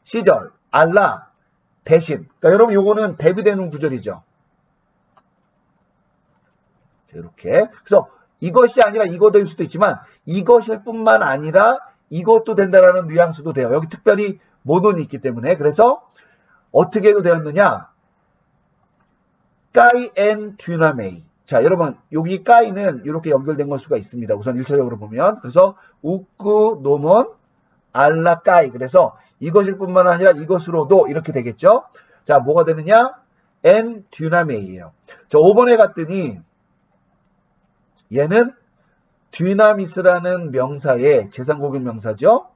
시절, 알라, 대신. 그러니까 여러분 요거는 대비되는 구절이죠. 이렇게. 그래서 이것이 아니라 이거 될 수도 있지만 이것일 뿐만 아니라 이것도 된다라는 뉘앙스도 돼요. 여기 특별히 모논이 있기 때문에. 그래서 어떻게 해도 되었느냐? 까이 앤 듀나메이. 자, 여러분 여기 까이는 이렇게 연결된 걸 수가 있습니다. 우선 1차적으로 보면. 그래서 우쿠 노몬 알라 까이. 그래서 이것일 뿐만 아니라 이것으로도 이렇게 되겠죠. 자, 뭐가 되느냐? 앤 듀나메이예요. 저 5번에 갔더니 얘는 듀나미스라는 명사의 재산고백 명사죠.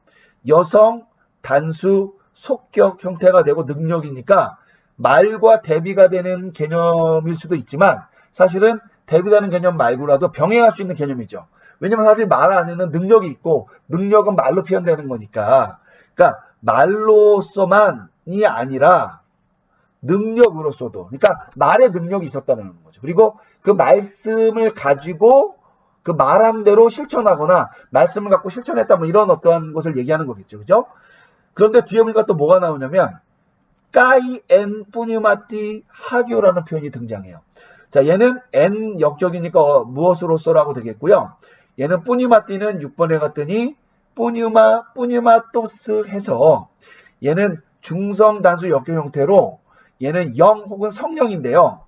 여성 단수 속격 형태가 되고 능력이니까 말과 대비가 되는 개념일 수도 있지만 사실은 대비되는 개념 말고라도 병행할 수 있는 개념이죠. 왜냐면 사실 말 안에는 능력이 있고 능력은 말로 표현되는 거니까. 그러니까 말로서만이 아니라 능력으로서도. 그러니까 말의 능력이 있었다는 거죠. 그리고 그 말씀을 가지고 그 말한 대로 실천하거나 말씀을 갖고 실천했다 뭐 이런 어떠한 것을 얘기하는 거겠죠. 그죠? 그런데 뒤에 보니까 또 뭐가 나오냐면 까이 엔 뿌뉴마띠 하교라는 표현이 등장해요. 자, 얘는 엔 역적이니까 무엇으로서라고 되겠고요. 얘는 뿌뉴마띠는 6번에 갔더니 뿌뉴마토스 해서 얘는 중성 단수 역격 형태로 얘는 영 혹은 성령인데요.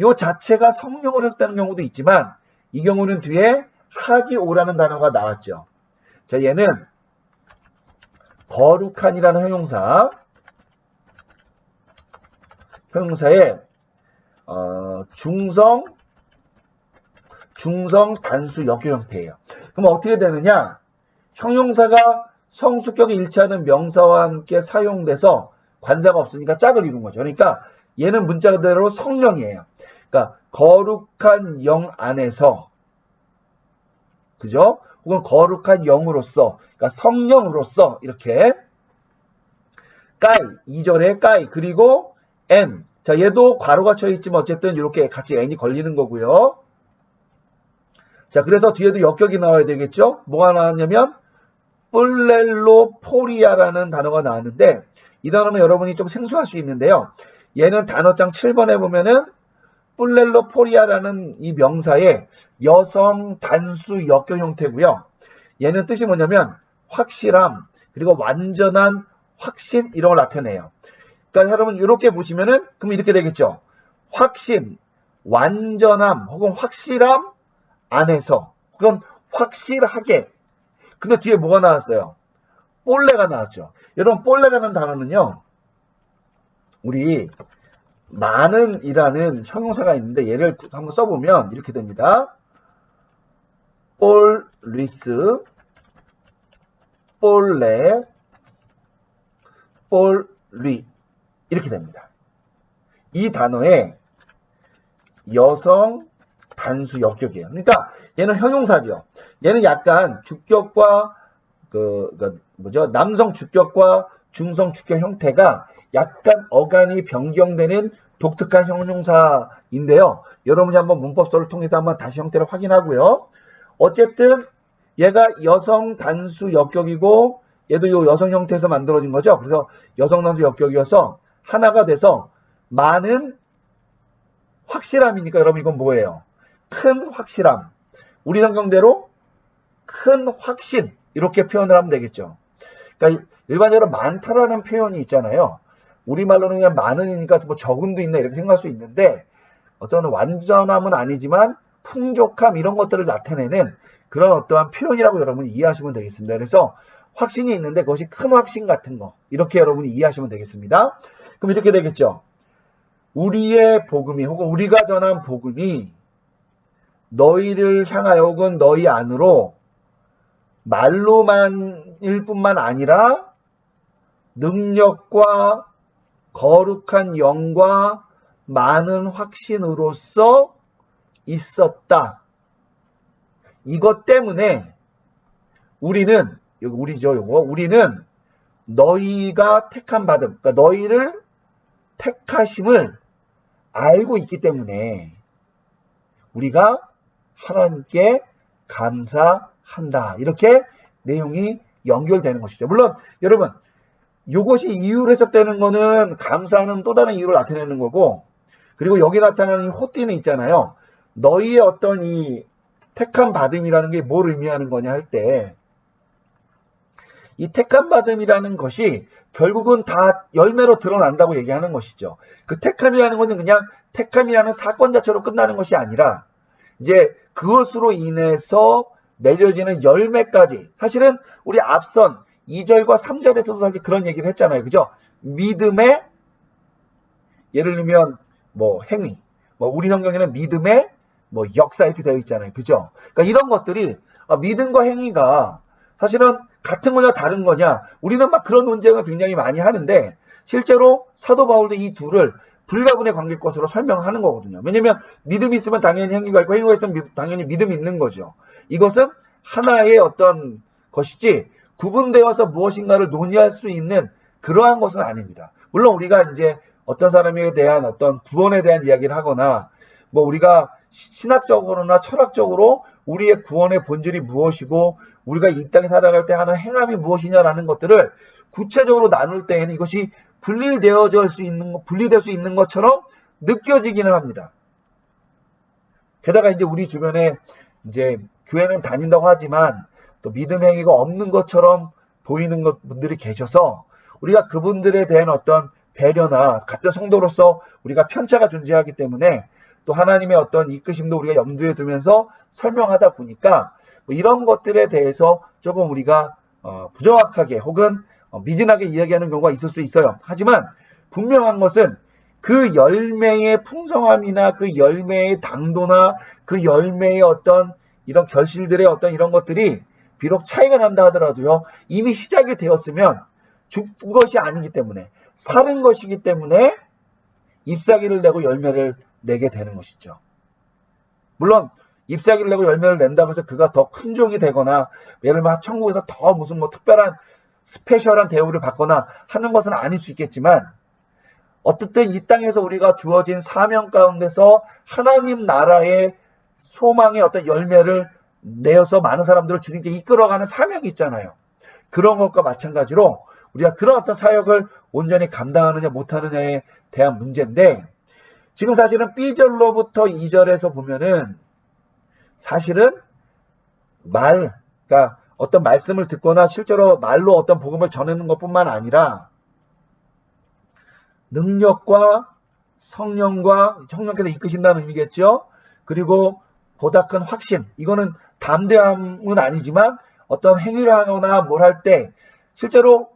요 자체가 성령을 했다는 경우도 있지만 이 경우는 뒤에 하기오라는 단어가 나왔죠. 자, 얘는 거룩한이라는 형용사의 중성 단수 역교 형태예요. 그럼 어떻게 되느냐? 형용사가 성수격이 일치하는 명사와 함께 사용돼서 관사가 없으니까 짝을 이룬 거죠. 그러니까 얘는 문자 그대로 성령이에요. 그러니까 거룩한 영 안에서, 그죠? 혹은 거룩한 영으로서, 그러니까 성령으로서 이렇게 까이, 2절에 까이, 그리고 엔. 자, 얘도 괄호가 쳐 있지만 어쨌든 이렇게 같이 n이 걸리는 거고요. 자, 그래서 뒤에도 역격이 나와야 되겠죠? 뭐가 나왔냐면 뿔렐로포리아라는 단어가 나왔는데 이 단어는 여러분이 좀 생소할 수 있는데요. 얘는 단어장 7번에 보면은 뿔렐로포리아라는 이 명사의 여성 단수 역격 형태고요. 얘는 뜻이 뭐냐면 확실함, 그리고 완전한 확신 이런 걸 나타내요. 그러니까 여러분 이렇게 보시면은 그럼 이렇게 되겠죠. 확신, 완전함 혹은 확실함 안에서 혹은 확실하게. 근데 뒤에 뭐가 나왔어요? 폴레가 나왔죠. 여러분 폴레라는 단어는요. 우리 많은 이라는 형용사가 있는데 얘를 한번 써보면 이렇게 됩니다. 폴리스, 폴레, 폴리 이렇게 됩니다. 이 단어의 여성 단수 역격이에요. 그러니까 얘는 형용사죠. 얘는 약간 주격과 남성 주격과 중성 주격 형태가 약간 어간이 변경되는 독특한 형용사인데요. 여러분이 한번 문법서를 통해서 한번 다시 형태를 확인하고요. 어쨌든 얘가 여성 단수 역격이고 얘도 이 여성 형태에서 만들어진 거죠. 그래서 여성 단수 역격이어서 하나가 돼서 많은 확실함이니까 여러분 이건 뭐예요? 큰 확실함. 우리 성경대로 큰 확신 이렇게 표현을 하면 되겠죠. 그러니까 일반적으로 많다라는 표현이 있잖아요. 우리말로는 그냥 많으니까 뭐 적음도 있나 이렇게 생각할 수 있는데 어떤 완전함은 아니지만 풍족함 이런 것들을 나타내는 그런 어떠한 표현이라고 여러분이 이해하시면 되겠습니다. 그래서 확신이 있는데 그것이 큰 확신 같은 거 이렇게 여러분이 이해하시면 되겠습니다. 그럼 이렇게 되겠죠. 우리의 복음이 혹은 우리가 전한 복음이 너희를 향하여 혹은 너희 안으로 말로만일 뿐만 아니라 능력과 거룩한 영과 많은 확신으로서 있었다. 이것 때문에 우리는 여기 우리죠, 요거. 우리는 너희가 택함 받음, 그러니까 너희를 택하심을 알고 있기 때문에 우리가 하나님께 감사한다. 이렇게 내용이 연결되는 것이죠. 물론 여러분 이것이 이유로 해석되는 거는 감사하는 또 다른 이유를 나타내는 거고, 그리고 여기 나타나는 이 호띠는 있잖아요. 너희의 어떤 이 택함 받음이라는 게 뭘 의미하는 거냐 할 때, 이 택함 받음이라는 것이 결국은 다 열매로 드러난다고 얘기하는 것이죠. 그 택함이라는 것은 그냥 택함이라는 사건 자체로 끝나는 것이 아니라 이제 그것으로 인해서 맺어지는 열매까지, 사실은 우리 앞선 2절과 3절에서도 사실 그런 얘기를 했잖아요. 그죠? 믿음의, 예를 들면 뭐 행위, 뭐 우리 성경에는 믿음의 뭐 역사 이렇게 되어 있잖아요. 그죠? 그러니까 이런 것들이 믿음과 행위가 사실은 같은 거냐 다른 거냐, 우리는 막 그런 논쟁을 굉장히 많이 하는데 실제로 사도 바울도 이 둘을 불가분의 관계 것으로 설명하는 거거든요. 왜냐면 믿음이 있으면 당연히 행위가 있고 행위가 있으면 당연히 믿음이 있는 거죠. 이것은 하나의 어떤 것이지 구분되어서 무엇인가를 논의할 수 있는 그러한 것은 아닙니다. 물론 우리가 이제 어떤 사람에 대한 어떤 구원에 대한 이야기를 하거나 뭐 우리가 신학적으로나 철학적으로 우리의 구원의 본질이 무엇이고 우리가 이 땅에 살아갈 때 하는 행함이 무엇이냐라는 것들을 구체적으로 나눌 때에는 이것이 분리될 수 있는 것처럼 느껴지기는 합니다. 게다가 이제 우리 주변에 이제 교회는 다닌다고 하지만 또 믿음 행위가 없는 것처럼 보이는 분들이 계셔서 우리가 그분들에 대한 어떤 배려나 같은 성도로서 우리가 편차가 존재하기 때문에 또 하나님의 어떤 이끄심도 우리가 염두에 두면서 설명하다 보니까 뭐 이런 것들에 대해서 조금 우리가 부정확하게 혹은 미진하게 이야기하는 경우가 있을 수 있어요. 하지만 분명한 것은 그 열매의 풍성함이나 그 열매의 당도나 그 열매의 어떤 이런 결실들의 어떤 이런 것들이 비록 차이가 난다 하더라도요, 이미 시작이 되었으면 죽은 것이 아니기 때문에 사는 것이기 때문에 잎사귀를 내고 열매를 내게 되는 것이죠. 물론 잎사귀를 내고 열매를 낸다고 해서 그가 더 큰 종이 되거나 예를 들면 천국에서 더 무슨 뭐 특별한 스페셜한 대우를 받거나 하는 것은 아닐 수 있겠지만 어쨌든 이 땅에서 우리가 주어진 사명 가운데서 하나님 나라의 소망의 어떤 열매를 내어서 많은 사람들을 주님께 이끌어가는 사명이 있잖아요. 그런 것과 마찬가지로 우리가 그런 어떤 사역을 온전히 감당하느냐 못하느냐에 대한 문제인데, 지금 사실은 B절로부터 2절에서 보면은 사실은 그러니까 어떤 말씀을 듣거나 실제로 말로 어떤 복음을 전하는 것뿐만 아니라 능력과 성령께서 이끄신다는 의미겠죠. 그리고 보다 큰 확신, 이거는 담대함은 아니지만 어떤 행위를 하거나 뭘 할 때 실제로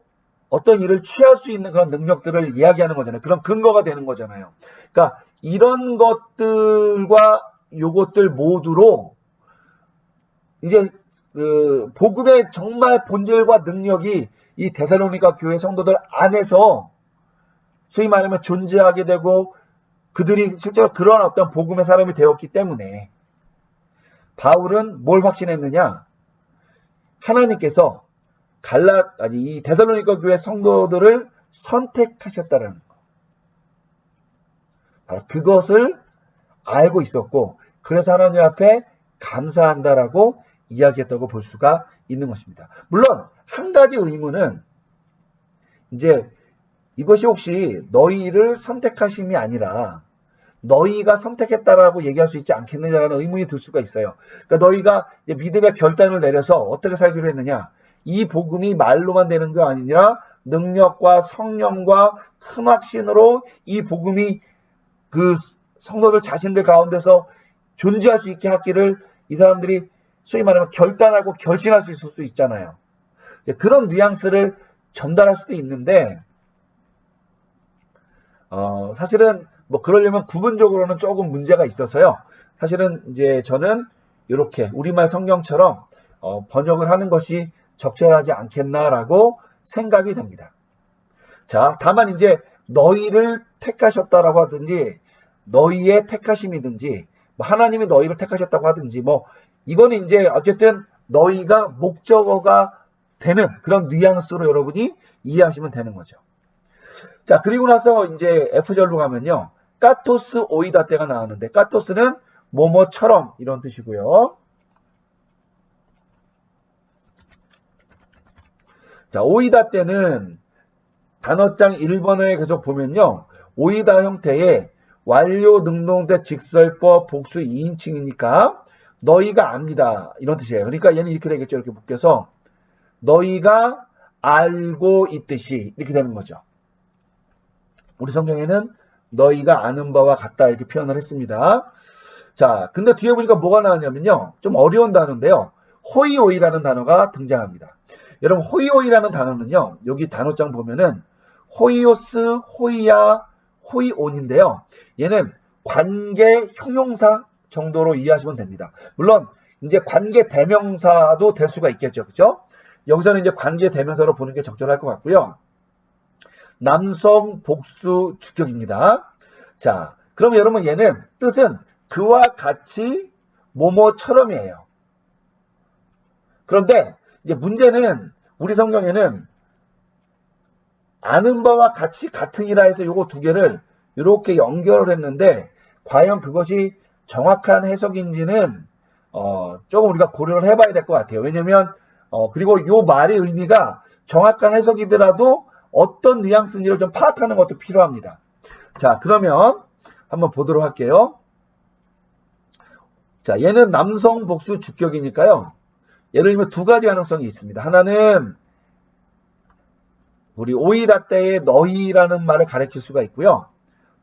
어떤 일을 취할 수 있는 그런 능력들을 이야기하는 거잖아요. 그런 근거가 되는 거잖아요. 그러니까 이런 것들과 요것들 모두로 이제 그 복음의 정말 본질과 능력이 이 데살로니가 교회 성도들 안에서 소위 말하면 존재하게 되고 그들이 실제로 그런 어떤 복음의 사람이 되었기 때문에 바울은 뭘 확신했느냐? 하나님께서 이 데살로니가 교회 성도들을 선택하셨다는 거. 바로 그것을 알고 있었고 그래서 하나님 앞에 감사한다라고 이야기했다고 볼 수가 있는 것입니다. 물론 한 가지 의문은 이제 이것이 혹시 너희를 선택하심이 아니라 너희가 선택했다라고 얘기할 수 있지 않겠느냐라는 의문이 들 수가 있어요. 그러니까 너희가 믿음의 결단을 내려서 어떻게 살기로 했느냐? 이 복음이 말로만 되는 게 아니라 능력과 성령과 큰 확신으로 이 복음이 그 성도들 자신들 가운데서 존재할 수 있게 하기를 이 사람들이 소위 말하면 결단하고 결심할 수 있을 수 있잖아요. 그런 뉘앙스를 전달할 수도 있는데 사실은 뭐 그러려면 구분적으로는 조금 문제가 있어서요. 사실은 이제 저는 이렇게 우리말 성경처럼 번역을 하는 것이 적절하지 않겠나라고 생각이 됩니다. 자, 다만 이제 너희를 택하셨다라고 하든지 너희의 택하심이든지 뭐 하나님이 너희를 택하셨다고 하든지 뭐 이거는 이제 어쨌든 너희가 목적어가 되는 그런 뉘앙스로 여러분이 이해하시면 되는 거죠. 자, 그리고 나서 이제 F절로 가면요. 까토스 오이다 때가 나왔는데 까토스는 뭐뭐처럼 이런 뜻이고요. 자, 오이다 때는 단어장 1번에 계속 보면요. 오이다 형태의 완료 능동태 직설법 복수 2인칭이니까 너희가 압니다. 이런 뜻이에요. 그러니까 얘는 이렇게 되겠죠. 이렇게 묶여서 너희가 알고 있듯이 이렇게 되는 거죠. 우리 성경에는 너희가 아는 바와 같다 이렇게 표현을 했습니다. 자, 근데 뒤에 보니까 뭐가 나왔냐면요. 좀 어려운 단어인데요. 호이오이라는 단어가 등장합니다. 여러분 호이오이라는 단어는요. 여기 단어장 보면은 호이오스, 호이야, 호이온인데요. 얘는 관계 형용사 정도로 이해하시면 됩니다. 물론 이제 관계 대명사도 될 수가 있겠죠. 그죠? 여기서는 이제 관계 대명사로 보는 게 적절할 것 같고요. 남성 복수 주격입니다. 자, 그럼 여러분 얘는 뜻은 그와 같이 뭐뭐처럼이에요. 그런데 이제 문제는 우리 성경에는 아는 바와 같이 같으니라 해서 요거 두 개를 이렇게 연결을 했는데 과연 그것이 정확한 해석인지는 조금 우리가 고려를 해봐야 될 것 같아요. 왜냐면 그리고 요 말의 의미가 정확한 해석이더라도 어떤 뉘앙스인지를 좀 파악하는 것도 필요합니다. 자, 그러면 한번 보도록 할게요. 자, 얘는 남성 복수 주격이니까요. 예를 들면 두 가지 가능성이 있습니다. 하나는 우리 오이다 때의 너희라는 말을 가리킬 수가 있고요.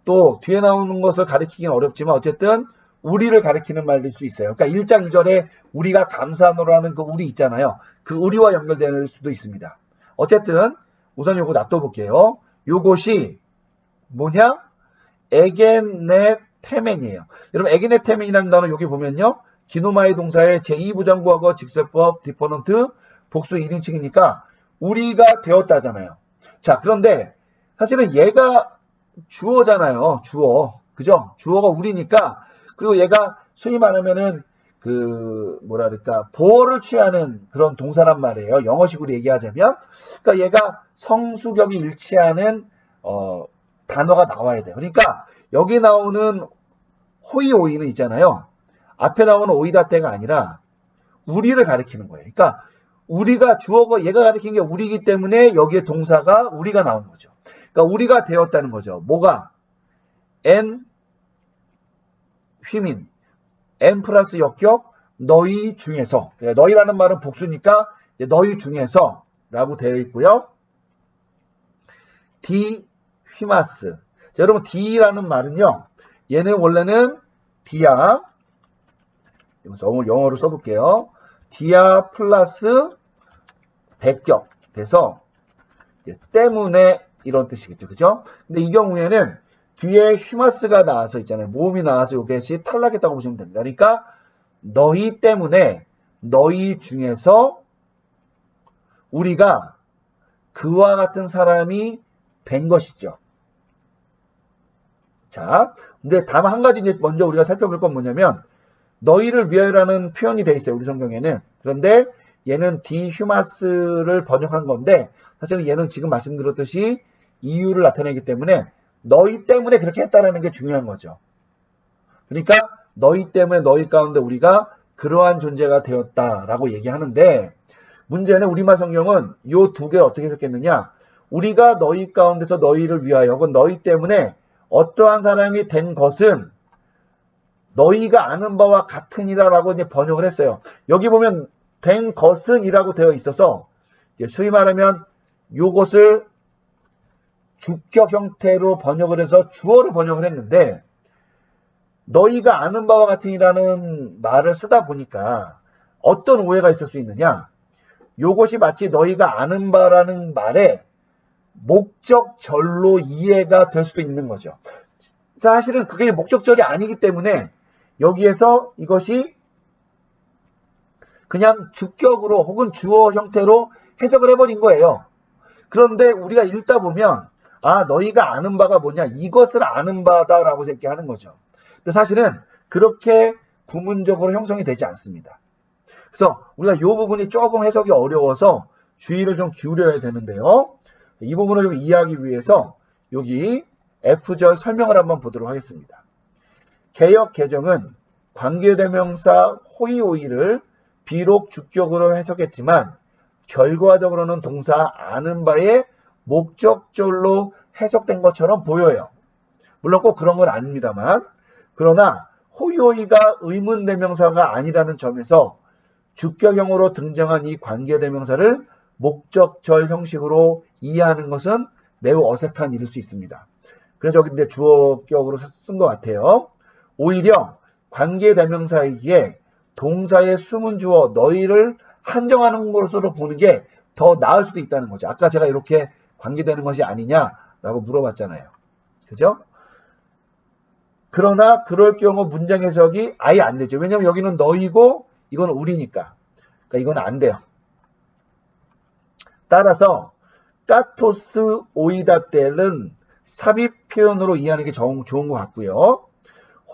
또 뒤에 나오는 것을 가리키긴 어렵지만 어쨌든 우리를 가리키는 말일 수 있어요. 그러니까 1장 2절에 우리가 감사하노라는 그 우리 있잖아요. 그 우리와 연결될 수도 있습니다. 어쨌든 우선 요거 놔둬볼게요. 요것이 뭐냐? 에게네테멘이에요. 여러분 에게네테멘이라는 단어 여기 보면요. 기노마의 동사의 제2부정부하고 직설법 디퍼넌트 복수 1인칭이니까 우리가 되었다잖아요. 자, 그런데 사실은 얘가 주어잖아요. 주어. 그죠? 주어가 우리니까 그리고 얘가 소위 말하면은 뭐랄까 보어를 취하는 그런 동사란 말이에요. 영어식으로 얘기하자면. 그러니까 얘가 성수격이 일치하는 단어가 나와야 돼요. 그러니까 여기 나오는 호이오이는 있잖아요. 앞에 나오는 오이다 때가 아니라 우리를 가리키는 거예요. 그러니까 우리가 주어가 얘가 가리킨 게 우리이기 때문에 여기에 동사가 우리가 나온 거죠. 그러니까 우리가 되었다는 거죠. 뭐가? N 휘민 N 플러스 역격 너희 중에서 너희라는 말은 복수니까 너희 중에서 라고 되어 있고요. 디 휘마스 자, 여러분 D라는 말은요. 얘는 원래는 D야 영어로 써볼게요. D야 플러스 대격 돼서 때문에 이런 뜻이겠죠. 그죠? 근데 이 경우에는 뒤에 휘마스가 나와서 있잖아요. 모음이 나와서 이것이 탈락했다고 보시면 됩니다. 그러니까 너희 때문에 너희 중에서 우리가 그와 같은 사람이 된 것이죠. 자, 근데 다만 한 가지 이제 먼저 우리가 살펴볼 건 뭐냐면 너희를 위하여라는 표현이 돼 있어요. 우리 성경에는. 그런데 얘는 디휴마스를 번역한 건데 사실은 얘는 지금 말씀드렸듯이 이유를 나타내기 때문에 너희 때문에 그렇게 했다라는 게 중요한 거죠. 그러니까 너희 때문에 너희 가운데 우리가 그러한 존재가 되었다라고 얘기하는데 문제는 우리말 성경은 이 두 개를 어떻게 해석했느냐. 우리가 너희 가운데서 너희를 위하여 혹은 너희 때문에 어떠한 사람이 된 것은 너희가 아는 바와 같으니라라고 이제 번역을 했어요. 여기 보면 된 것은 이라고 되어 있어서 소위 말하면 요것을 주격 형태로 번역을 해서 주어로 번역을 했는데 너희가 아는 바와 같으니라는 말을 쓰다 보니까 어떤 오해가 있을 수 있느냐. 요것이 마치 너희가 아는 바라는 말에 목적절로 이해가 될 수도 있는 거죠. 사실은 그게 목적절이 아니기 때문에 여기에서 이것이 그냥 주격으로 혹은 주어 형태로 해석을 해버린 거예요. 그런데 우리가 읽다 보면 너희가 아는 바가 뭐냐 이것을 아는 바다라고 얘기하는 거죠. 근데 사실은 그렇게 구문적으로 형성이 되지 않습니다. 그래서 우리가 이 부분이 조금 해석이 어려워서 주의를 좀 기울여야 되는데요. 이 부분을 좀 이해하기 위해서 여기 F절 설명을 한번 보도록 하겠습니다. 개역 개정은 관계대명사 호이오이를 비록 주격으로 해석했지만 결과적으로는 동사 아는 바에 목적절로 해석된 것처럼 보여요. 물론 꼭 그런 건 아닙니다만, 그러나 호요이가 의문대명사가 아니라는 점에서 주격형으로 등장한 이 관계대명사를 목적절 형식으로 이해하는 것은 매우 어색한 일일 수 있습니다. 그래서 여기 이제 주어격으로 쓴 것 같아요. 오히려 관계대명사이기에 동사의 숨은 주어 너희를 한정하는 것으로 보는 게 더 나을 수도 있다는 거죠. 아까 제가 이렇게 관계되는 것이 아니냐라고 물어봤잖아요. 그죠? 그러나 그럴 경우 문장 해석이 아예 안 되죠. 왜냐하면 여기는 너희고 이건 우리니까. 그러니까 이건 안 돼요. 따라서 까토스 오이다텔은 삽입 표현으로 이해하는 게 좋은 것 같고요.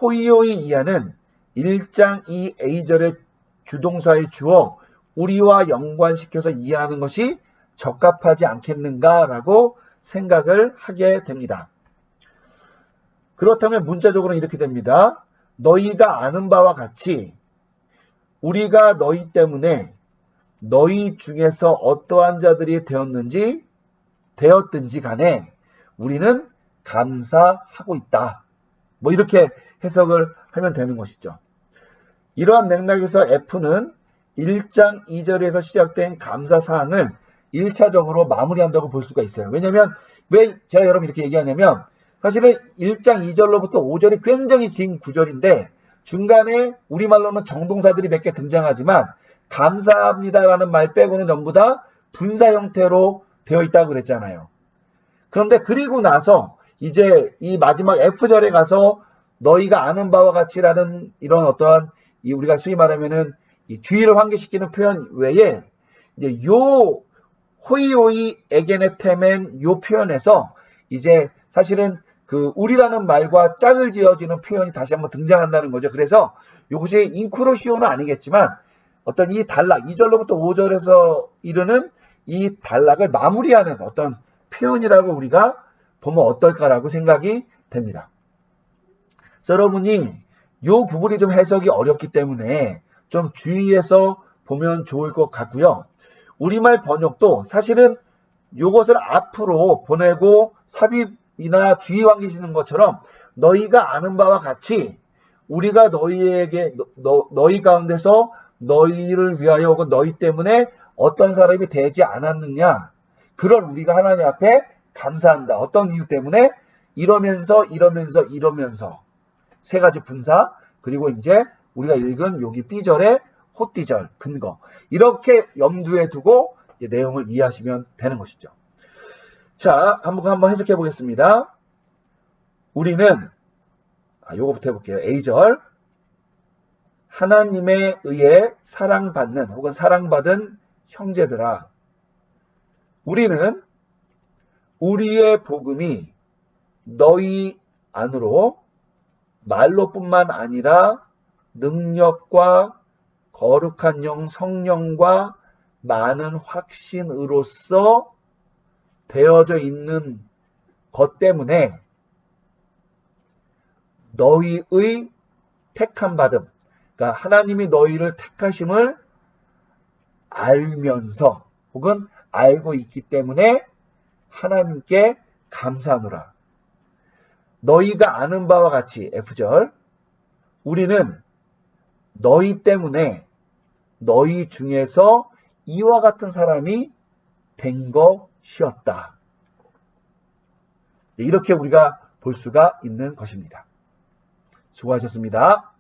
호이오이 이하는 1장 2a절의 주동사의 주어 우리와 연관시켜서 이해하는 것이 적합하지 않겠는가라고 생각을 하게 됩니다. 그렇다면 문자적으로는 이렇게 됩니다. 너희가 아는 바와 같이 우리가 너희 때문에 너희 중에서 어떠한 자들이 되었든지 간에 우리는 감사하고 있다. 뭐 이렇게 해석을 하면 되는 것이죠. 이러한 맥락에서 F는 1장 2절에서 시작된 감사사항을 1차적으로 마무리한다고 볼 수가 있어요. 왜냐하면 왜 제가 여러분 이렇게 얘기하냐면 사실은 1장 2절로부터 5절이 굉장히 긴 구절인데 중간에 우리말로는 정동사들이 몇 개 등장하지만 감사합니다라는 말 빼고는 전부 다 분사 형태로 되어 있다고 그랬잖아요. 그런데 그리고 나서 이제 이 마지막 F절에 가서 너희가 아는 바와 같이라는 이런 어떠한 우리가 소위 말하면은 이 주의를 환기시키는 표현 외에 이제 요 호이호이 에게네테멘 요 표현에서 이제 사실은 그 우리라는 말과 짝을 지어주는 표현이 다시 한번 등장한다는 거죠. 그래서 이것이 인크로시오는 아니겠지만 어떤 이 단락 2절로부터 5절에서 이르는 이 단락을 마무리하는 어떤 표현이라고 우리가 보면 어떨까라고 생각이 됩니다. 그래서 여러분이 이 부분이 좀 해석이 어렵기 때문에 좀 주의해서 보면 좋을 것 같고요. 우리말 번역도 사실은 이것을 앞으로 보내고 삽입이나 주의 환기시는 것처럼 너희가 아는 바와 같이 우리가 너희에게 너희 가운데서 너희를 위하여 혹은 너희 때문에 어떤 사람이 되지 않았느냐. 그걸 우리가 하나님 앞에 감사한다. 어떤 이유 때문에? 이러면서 세 가지 분사 그리고 이제 우리가 읽은 여기 B절의 호띠절 근거 이렇게 염두에 두고 이제 내용을 이해하시면 되는 것이죠. 자, 한번 해석해 보겠습니다. 우리는 요거부터 해볼게요. A절 하나님에 의해 사랑받는 혹은 사랑받은 형제들아 우리는 우리의 복음이 너희 안으로 말로뿐만 아니라 능력과 거룩한 영 성령과 많은 확신으로서 되어져 있는 것 때문에 너희의 택함 받음, 그러니까 하나님이 너희를 택하심을 알면서 혹은 알고 있기 때문에 하나님께 감사하노라. 너희가 아는 바와 같이 F절 우리는 너희 때문에 너희 중에서 이와 같은 사람이 된 것이었다. 이렇게 우리가 볼 수가 있는 것입니다. 수고하셨습니다.